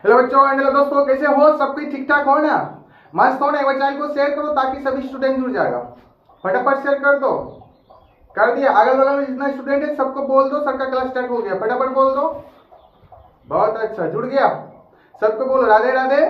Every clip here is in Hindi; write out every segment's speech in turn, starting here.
हेलो बच्चों, हेलो दोस्तों, कैसे हो? सब कुछ ठीक ठाक हो ना? मस्त हो ना? एक बार चैनल को शेयर करो ताकि सभी स्टूडेंट जुड़ जाएगा। फटाफट शेयर कर दो। कर दिया? अगल बगल में जितना स्टूडेंट है सबको बोल दो, सर का क्लास स्टार्ट हो गया। फटाफट बोल दो। बहुत अच्छा, जुड़ गया। सबको बोलो राधे राधे,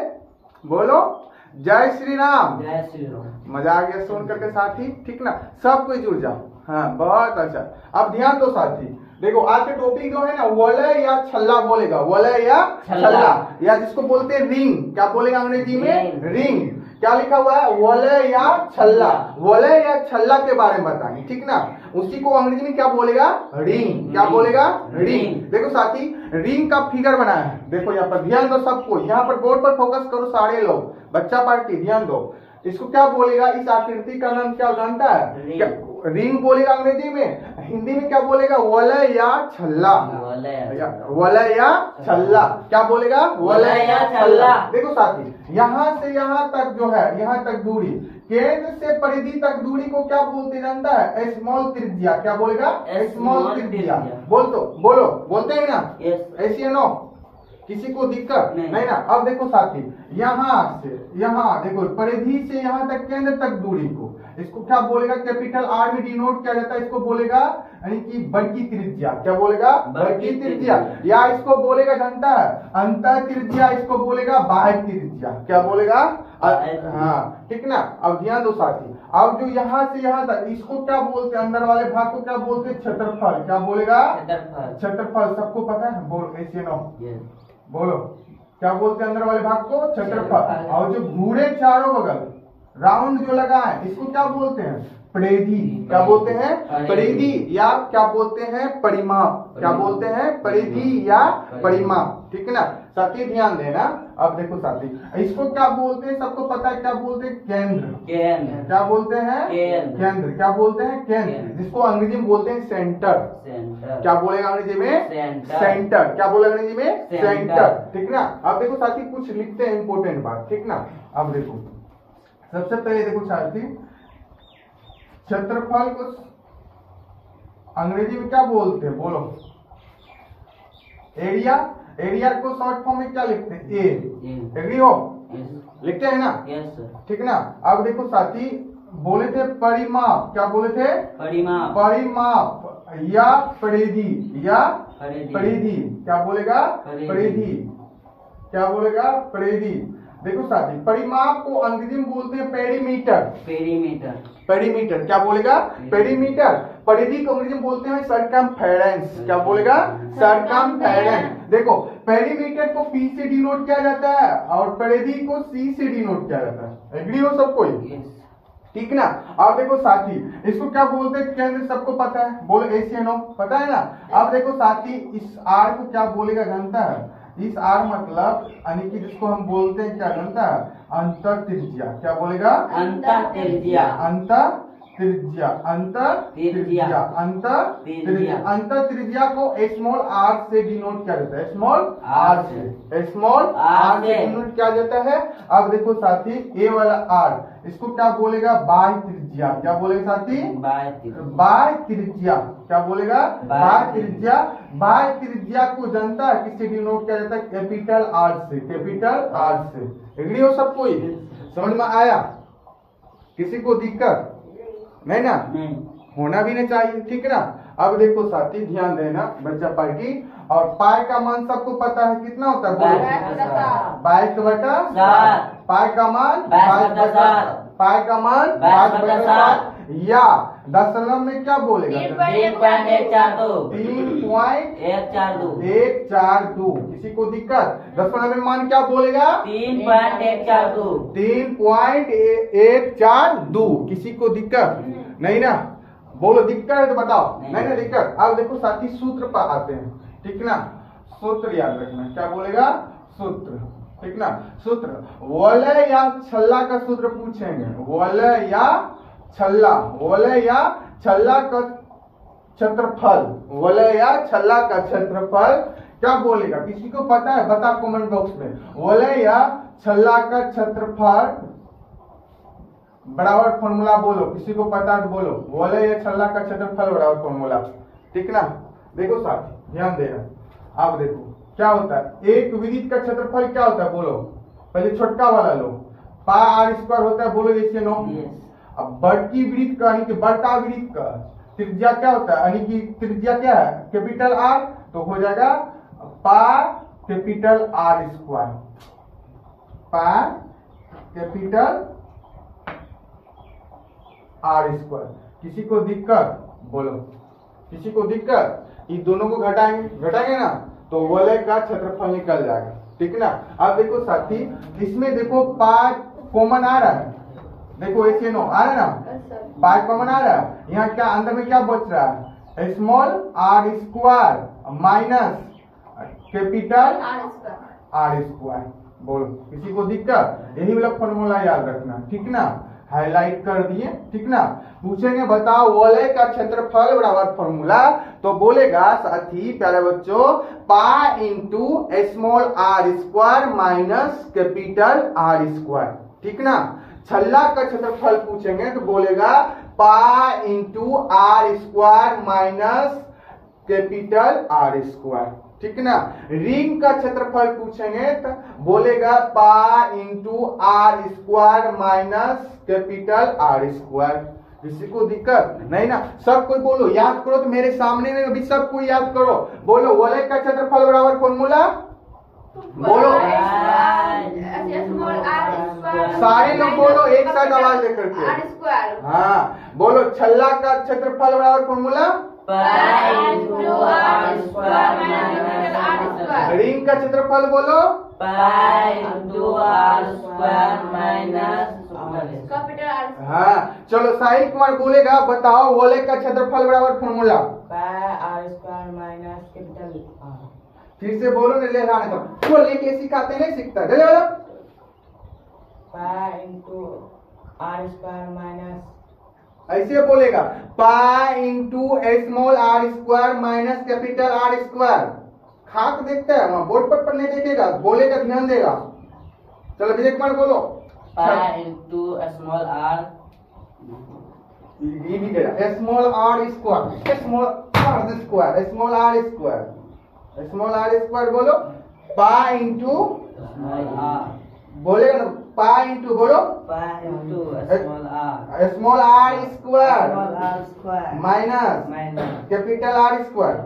बोलो जय श्री राम। जय श्री राम। मजा आ गया सुन करके साथी, ठीक ना? सब कोई जुड़ जाओ। हाँ, बहुत अच्छा। अब ध्यान दो साथी, देखो आज के टॉपिक जो है ना, वलय या छल्ला बोलेगा। वलय या छल्ला, या जिसको बोलते हैं रिंग। क्या बोलेगा अंग्रेजी में? रिंग। क्या लिखा हुआ है? वलय या छल्ला। वलय या छल्ला के बारे में बताएंगे, ठीक ना? उसी को अंग्रेजी में क्या बोलेगा? रिंग। क्या बोलेगा? रिंग। देखो साथी, रिंग का फिगर बनाया है। देखो यहाँ पर ध्यान दो सबको, यहाँ पर बोर्ड पर फोकस करो सारे लोग। बच्चा पार्टी ध्यान दो। इसको क्या बोलेगा? इस आकृति का नाम क्या जानता है? क्या रिंग बोलेगा अंग्रेजी में? हिंदी में क्या बोलेगा? वलय या छल्ला। वलय या छल्ला। क्या बोलेगा? वलय या छल्ला। देखो साथी, यहाँ से यहाँ तक जो है, यहाँ तक दूरी, केंद्र से परिधि तक दूरी को क्या बोलते जानता है? स्मॉल त्रिज्या। क्या बोलेगा? स्मॉल त्रिज्या। बोलो बोलते हैं ना? ऐसी है नो? किसी को दिक्कत नहीं ना? अब देखो साथी, यहाँ से यहाँ देखो, परिधि से यहाँ तक केंद्र तक दूरी को, इसको क्या बोलेगा? कैपिटल आर में डिनोट किया जाता है। इसको बोलेगा यानी कि बड़की त्रिज्या। क्या बोलेगा? बड़की त्रिज्या। या इसको बोलेगा जानता है? अंतर त्रिज्या। इसको बोलेगा बाह्य त्रिज्या। क्या बोलेगा? हाँ, ठीक ना? अब ध्यान दो साथी, अब जो यहाँ से यहाँ तक, इसको क्या बोलते हैं? अंदर वाले भाग को क्या बोलते हैं? क्षेत्रफल। क्या बोलेगा? क्षेत्रफल। सबको पता है? बोल ऐसे नो, बोलो क्या बोलते हैं अंदर वाले भाग को? क्षेत्रफल। और जो घूरे चारों बगल राउंड जो लगा है, इसको क्या बोलते हैं? परिधि। क्या बोलते हैं? परिधि। या क्या बोलते हैं? परिमाप। क्या बोलते हैं? परिधि या परिमाप, ठीक है ना साथी? ध्यान देना। अब देखो साथी, इसको क्या बोलते हैं? सबको पता है क्या बोलते हैं? केंद्र। क्या बोलते हैं? केंद्र। क्या बोलते हैं? केंद्र, जिसको अंग्रेजी में बोलते हैं सेंटर। क्या बोलेगा अंग्रेजी में? सेंटर। क्या बोलेगा अंग्रेजी में? सेंटर, ठीक ना? अब देखो साथी, कुछ लिखते हैं इंपोर्टेंट बात, ठीक ना? अब देखो, सबसे पहले देखो साथी, क्षेत्रफल को अंग्रेजी में क्या बोलते हैं? बोलो। एरिया। एरिया को शॉर्ट फॉर्म में क्या लिखते हैं? ए। एग्री हो? लिखते हैं ना? ठीक ना? अब देखो साथी, बोले थे परिमाप। क्या बोले थे? परिमाप या परिधि। या परिधि। क्या बोलेगा? परिधि। क्या बोलेगा? परिधि। देखो साथी, परिमाप को अंग्रेजी में बोलते हैं पेरीमीटर। पेरीमीटर। क्या बोलेगा? पेरीमीटर। परिधि को अंग्रेजी में बोलते हैं सरकमफेरेंस। क्या बोलेगा? सरकमफेरेंस। देखो, पेरीमीटर को पी से डिनोट किया जाता है और परिधि को सी से डिनोट किया जाता है। एग्री हो सब कोई? ठीक ना? अब देखो साथी, इसको क्या बोलते हैं? केंद्र। सबको पता है? बोलो ऐसे नो, पता है ना? अब देखो साथी, इस आर को क्या बोलेगा जानता है? इस आर मतलब यानी कि जिसको हम बोलते हैं क्या जानता है? अंतर त्रिज्या। क्या बोलेगा? अंतर त्रिज्या। अंतर त्रिज्या। अंतर त्रिज्या। अंतर त्रिज्या। अंतर त्रिज्या को स्मॉल आर से डिनोट किया जाता है। स्मॉल आर से, स्मॉल आर से डिनोट किया जाता है। अब देखो साथी, ए वाला आर, इसको क्या बोलेगा? बाह्य त्रिज्या। क्या बोलेगा साथी? बाह्य त्रिज्या। क्या बोलेगा? बाह्य त्रिज्या। बाह्य त्रिज्या को जानता है किससे डिनोट किया जाता है? कैपिटल आर से। कैपिटल आर से। एग्री हो सब कोई? समझ में आया? किसी को दिक्कत नहीं ना? होना भी नहीं चाहिए, ठीक ना? अब देखो साथी, ध्यान देना बच्चा पार्टी। और पाई का मान सबको पता है कितना होता है? 22/7। पाई का मान 22/7। पाई का मान 22/7। या दशमलव में क्या बोलेगा? 3.142। किसी को दिक्कत? दशमलव में मान क्या बोलेगा? 3.142। किसी को दिक्कत नहीं ना? बोलो दिक्कत है तो बताओ। नहीं ना दिक्कत? अब देखो साथी, सूत्र पर आते हैं, ठीक ना? सूत्र याद रखना। क्या बोलेगा? सूत्र, ठीक ना? सूत्र वलय या छल्ला का सूत्र पूछेंगे। वलय या छल्ला। वलय या छल्ला का क्षेत्रफल। वलय या छल्ला का क्षेत्रफल क्या बोलेगा? किसी को पता है? बता कमेंट बॉक्स में। वलय या छल्ला का क्षेत्रफल बराबर फॉर्मूला बोलो। किसी को पता है तो बोलो। वलय या छल्ला का क्षेत्रफल बराबर फॉर्मूला, ठीक ना? देखो साथी, ध्यान देना। अब देखो क्या होता है, एक वृत्त का क्षेत्रफल क्या होता है बोलो, पहले छोटका वाला लो, पाई आर स्क्वायर होता है, बोलो yes या नो। अब बड़की वृत्त का यानी कि बड़का वृत्त का त्रिज्या क्या होता है, यानी कि त्रिज्या क्या है, कैपिटल आर, तो हो जाएगा pi capital R square, pi capital R square. किसी को दिक्कत बोलो, किसी को दिक्कत, इन दोनों को घटाएंगे ना तो वलय का क्षेत्रफल निकल जाएगा, ठीक ना। अब देखो साथी, इसमें देखो पाई कॉमन आ रहा है, देखो ऐसे नो आ रहा है ना, पाई कॉमन आ रहा है, यहाँ क्या अंदर में क्या बच रहा है, small R square minus capital R square. बोलो किसी को दिक्कत, यही वाला फॉर्मूला याद रखना, ठीक ना, हाईलाइट कर दिए, ठीक ना। पूछेंगे बताओ वलय का क्षेत्रफल बराबर फॉर्मूला, तो बोलेगा साथी प्यारे बच्चों, pi into small R square minus capital R square, ठीक ना। छल्ला का क्षेत्रफल पूछेंगे तो बोलेगा pi into R square minus capital R square, ठीक ना। रिंग का क्षेत्रफल पूछेंगे तो बोलेगा pi into R square minus capital R square. किसी को दिक्कत नहीं ना, सब कोई बोलो, याद करो, तो मेरे सामने में अभी सब कोई याद करो, बोलो वलय का क्षेत्रफल बराबर फॉर्मूला, बोलो सारे लोग बोलो एक साथ आवाज लेकर के, हाँ बोलो छल्ला का क्षेत्रफल बराबर फॉर्मूला, रिंग का क्षेत्रफल बोलो, हाँ चलो साहिल कुमार बोलेगा, बताओ वलय का क्षेत्रफल बराबर फॉर्मूला, फिर से बोलो, नहीं ले आने तो वो लेके सिखाते नहीं सीखता, ले लो pi into R square minus, ऐसे बोलेगा pi into small R square minus capital R square. खाक देखता है वहां बोर्ड पर नहीं देखेगा, बोलेगा ध्यान देगा। चलो विजय कुमार बोलो, पाई इंटू स्मॉल आर, ये भी देगा small R square, small R square, small R square, small R square बोलो, पाई इंटू स्मॉल आर, बोलेगा ना पाई इंटू, बोलो pi into small small R square square minus capital R square.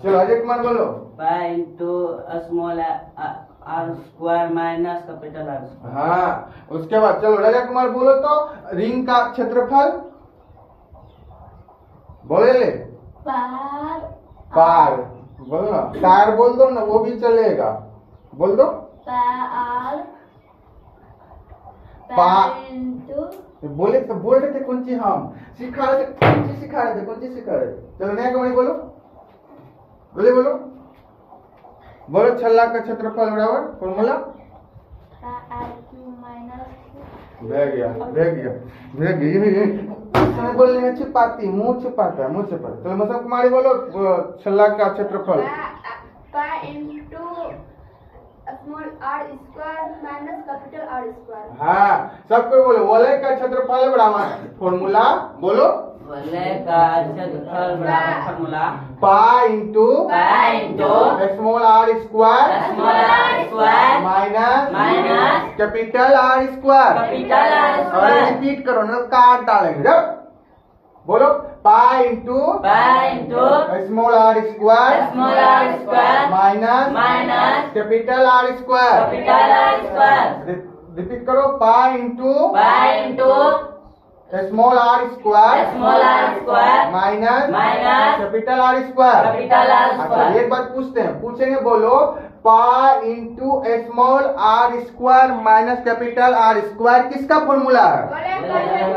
चलो अजय कुमार बोलो, pi into small R square minus capital R square. हाँ उसके बाद चलो राजा कुमार बोलो, तो रिंग का क्षेत्रफल बोले ले, पार बोलो ना, तार बोल दो ना, वो भी चलेगा, बोल दो बोले तो बोल रहे थे कौन चीज, हम सिखा रहे थे, कौन चीज सिखा रहे थे, कौन चीज सिखा रहे थे। चलो नया कमाई बोलो, बोले बोलो, बोलो छल्ला का क्षेत्रफल बराबर फॉर्मूला, रह गया बोलने में छिपाती, मुंह छिपाता है, मुंह छिपाता। चलो मतलब कुमारी बोलो छल्ला का क्षेत्रफल, small R square minus capital R square. हाँ सबको बोलो वलय का क्षेत्रफल बराबर फॉर्मूला, बोलो वलय का क्षेत्रफल बराबर formula, pi into small R square minus capital R square. और रिपीट करो ना, काट डालेंगे जब, बोलो pi into small R square minus capital R square. Repeat करो, pi into small R square minus capital R square. अच्छा एक बात पूछते हैं, पूछेंगे बोलो pi into small R square minus capital R square किसका फॉर्मूला है?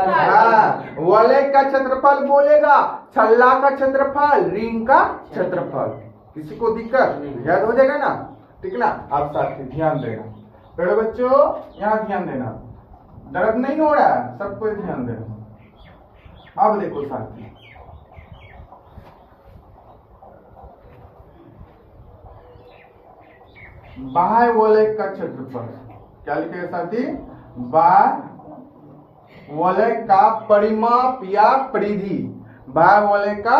हाँ वलय का क्षेत्रफल बोलेगा, छल्ला का क्षेत्रफल, रिंग का क्षेत्रफल। किसी को दिक्कत याद हो जाएगा ना, ठीक ना। आप साथी ध्यान देना, बड़े बच्चों यहाँ ध्यान देना, दर्द नहीं हो रहा है, सबको ध्यान देना। अब देखो साथी, बाह्य वलय का क्षेत्रफल क्या लिखेगा साथी? बाह्य वलय का परिमाप या परिधि, बाह्य वलय का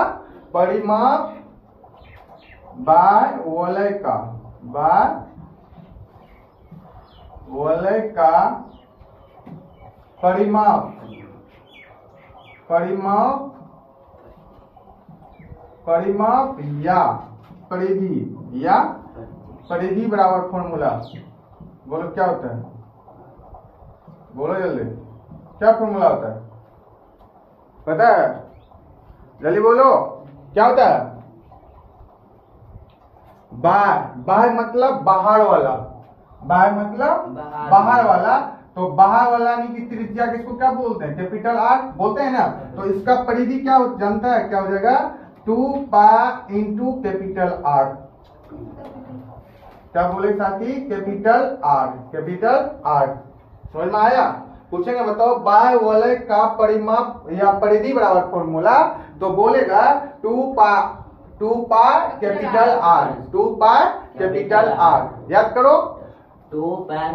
परिमाप, बाह्य वलय का वलय का परिमाप या परिधि बराबर फॉर्मूला। बोलो क्या होता है, बोलो जल्दी, क्या फॉर्मूला होता है, पता है, जल्दी बोलो क्या होता है। बाह्य मतलब बाहर वाला, बाह्य मतलब बाहर वाला। तो बाहर वाला यानी कि त्रिज्या किसको क्या बोलते हैं, कैपिटल आर बोलते हैं ना। तो इसका परिधि क्या जानता है, क्या हो जाएगा 2 पाई इंटू कैपिटल आर। क्या बोले साथी, कैपिटल आर। समझ में आया। पूछेंगे बताओ बाह्य वलय का परिमाप या परिधि बराबर फॉर्मूला, तो बोलेगा 2 pi capital R, 2 pi capital R. याद करो। 2 पाई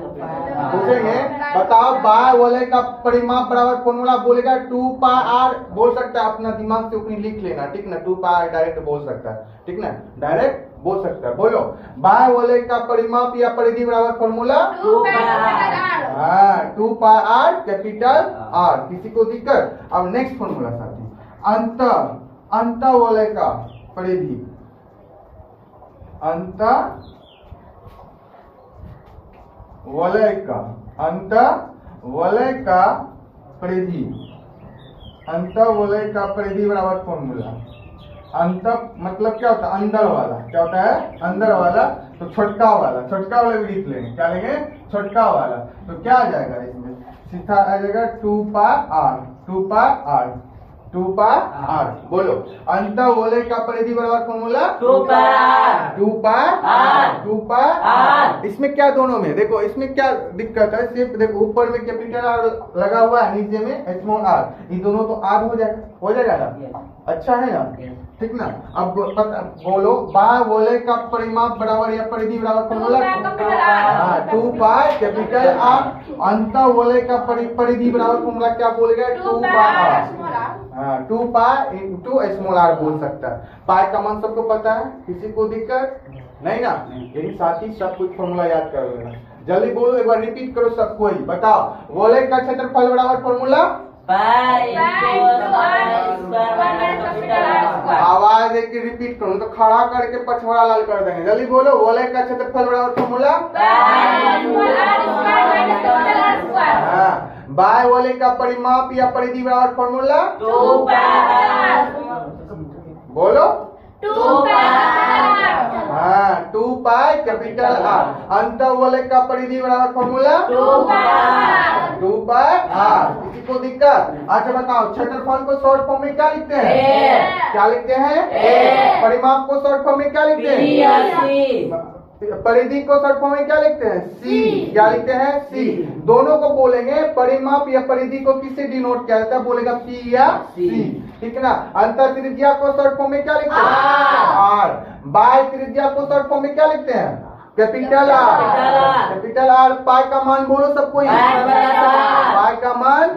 पूछेंगे बताओ बाह्य वलय का परिमाप बराबर फॉर्मूला, बोलेगा 2 पाई आर। बोल सकता है, अपना दिमाग से अपनी लिख लेना, ठीक ना। 2 पाई डायरेक्ट बोल सकता है, ठीक ना, डायरेक्ट बोल सकता है। बोलो बाह्य वलय का परिमाप या परिधि बराबर फॉर्मूला 2 पाई कैपिटल आर। हाँ, 2 पाई आर कैपिटल आर। किसी को दिक्कत। अब नेक्स्ट फॉर्मूला साथी, अंत वलय का परिधि, अंत वलय का परिधि बराबर फॉर्मूला। अंत मतलब क्या होता है, अंदर वाला। क्या होता है, अंदर वाला। तो छोटका वाला भी लिख लेंगे। क्या लेंगे, छोटका वाला। तो क्या आ जाएगा इसमें, सीधा आ जाएगा 2 पाई आर। बोलो अंत वलय का परिधि बराबर फॉर्मूला 2 पाई आर। इसमें क्या, दोनों में देखो, इसमें क्या दिक्कत है, सिर्फ देखो ऊपर में कैपिटल आर लगा हुआ है, नीचे में स्मॉल आर। ये दोनों तो आर हो जाएगा ना। अच्छा है ना, ठीक ना। अब बोलो बाह्य वलय का परिमाप बराबर या परिधि बराबर फॉर्मूला 2 पाई कैपिटल आर। अंत वलय का परिधि बराबर फॉर्मूला क्या बोलेगा, 2 पाई आर। हाँ, 2 पाई इंटू स्मॉल आर बोल सकता है। पाई का मान सबको पता है, किसी को दिक्कत नहीं ना। यही साथ ही सब कुछ फॉर्मूला याद कर लेना। जल्दी बोलो, एक बार रिपीट करो सबको ही। बताओ वलय का क्षेत्रफल बराबर फॉर्मूला आवाज देख के रिपीट करो, तो खड़ा करके पछवाड़ा लाल कर देंगे। जल्दी बोलो वलय का क्षेत्रफल बराबर फॉर्मूला। हाँ, बाह्य वलय का परिमाप या परिधि बराबर फॉर्मूला बोलो 2 पाई कैपिटल आर। अंत वलय का परिधि बराबर फॉर्मूला 2 पाई आर। किसी को दिक्कत। अच्छा बताओ क्षेत्रफल को शॉर्ट फॉर्म में क्या लिखते हैं, क्या लिखते हैं, परिमाप को शॉर्ट फॉर्म में क्या लिखते हैं, परिधि को शॉर्ट फॉर्म में क्या लिखते हैं, सी। क्या लिखते हैं, सी। दोनों को बोलेंगे परिमाप या परिधि को किससे डिनोट किया जाता है, बोलेगा पी या सी, ठीक ना। अंतर त्रिज्या को शॉर्ट फॉर्म में क्या लिखते हैं, आर। बाह्य त्रिज्या को शॉर्ट फॉर्म में क्या लिखते हैं, कैपिटल आर। पाई का मान बोलो सबको, पाई का मान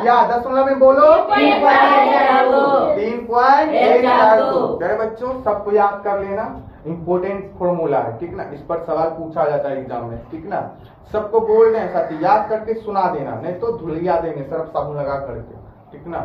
या दशमलव में बोलो 3.842। मेरे बच्चों सबको याद कर लेना, इंपोर्टेंट फॉर्मूला है, ठीक ना। इस पर सवाल पूछा जाता है एग्जाम में, ठीक ना। सबको बोल रहे हैं साथी, याद करके सुना देना, नहीं तो धुलिया देंगे सर्फ साबुन लगा करके, ठीक ना।